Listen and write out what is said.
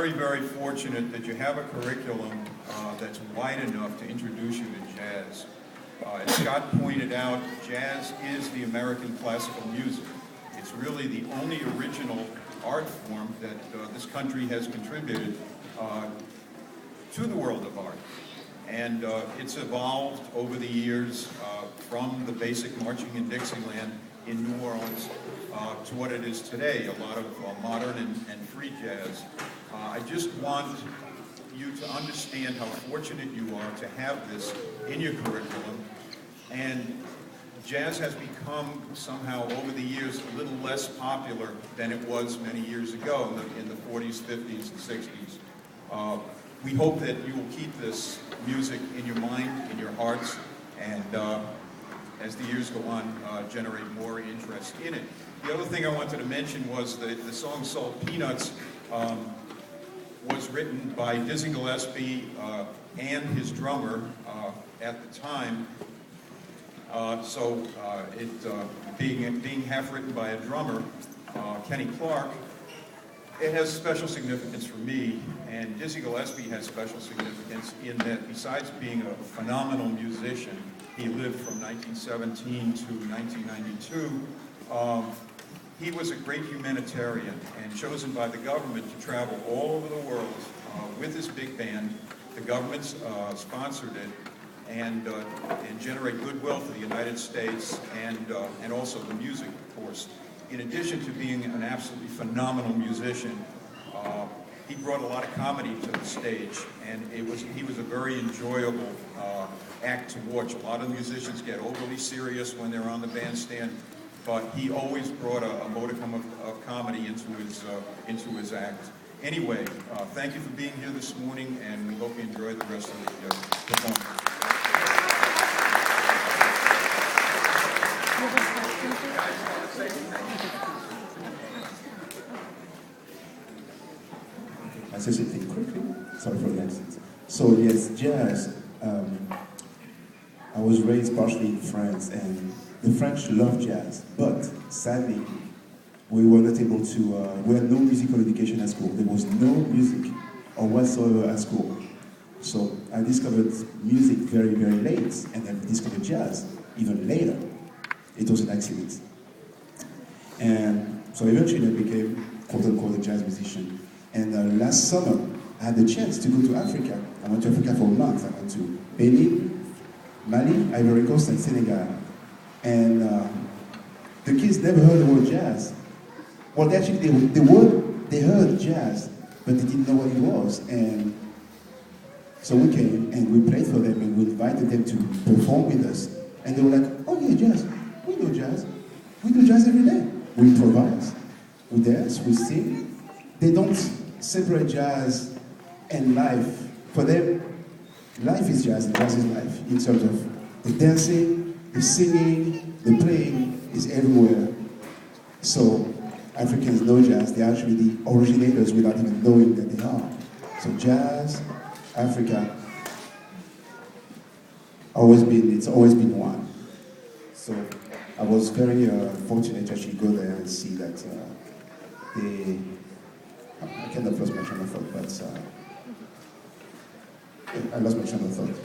very, very fortunate that you have a curriculum that's wide enough to introduce you to jazz. As Scott pointed out, jazz is the American classical music. It's really the only original art form that this country has contributed to the world of art. And it's evolved over the years from the basic marching in Dixieland in New Orleans to what it is today, a lot of modern and free jazz. I just want you to understand how fortunate you are to have this in your curriculum. And jazz has become somehow over the years a little less popular than it was many years ago in the 40s, 50s, and 60s. We hope that you will keep this music in your mind, in your hearts, and as the years go on, generate more interest in it. The other thing I wanted to mention was that the song Salt Peanuts was written by Dizzy Gillespie and his drummer at the time. Being half written by a drummer, Kenny Clark, it has special significance for me, and Dizzy Gillespie has special significance in that besides being a phenomenal musician, he lived from 1917 to 1992, he was a great humanitarian and chosen by the government to travel all over the world with his big band. The government sponsored it and generate goodwill for the United States and also the music, of course. In addition to being an absolutely phenomenal musician, he brought a lot of comedy to the stage, and he was a very enjoyable act to watch. A lot of musicians get overly serious when they're on the bandstand, but he always brought a modicum of comedy into his act. Anyway, thank you for being here this morning, and we hope you enjoy the rest of the performance. I say something quickly. Sorry for the accent. So yes, jazz. I was raised partially in France, and the French love jazz, but sadly, we were not able to, we had no musical education at school. There was no music or whatsoever at school. So I discovered music very, very late, and then discovered jazz even later. It was an accident. And so eventually I became, quote-unquote, a jazz musician. And last summer, I had the chance to go to Africa. I went to Africa for a month. I went to Benin, Mali, Ivory Coast, and Senegal. And the kids never heard the word jazz. Well, they heard jazz, but they didn't know what it was. And so we came and we played for them and we invited them to perform with us. And they were like, oh yeah, jazz. We know jazz. We do jazz every day. We improvise, we dance, we sing. They don't separate jazz and life. For them, life is jazz and jazz is life. In terms of the dancing, the singing, the playing is everywhere. So Africans know jazz. They're actually the originators without even knowing that they are. So jazz, Africa, it's always been one. So I was very fortunate to actually go there and see that I kind of lost my train of thought, but I lost my train of thought.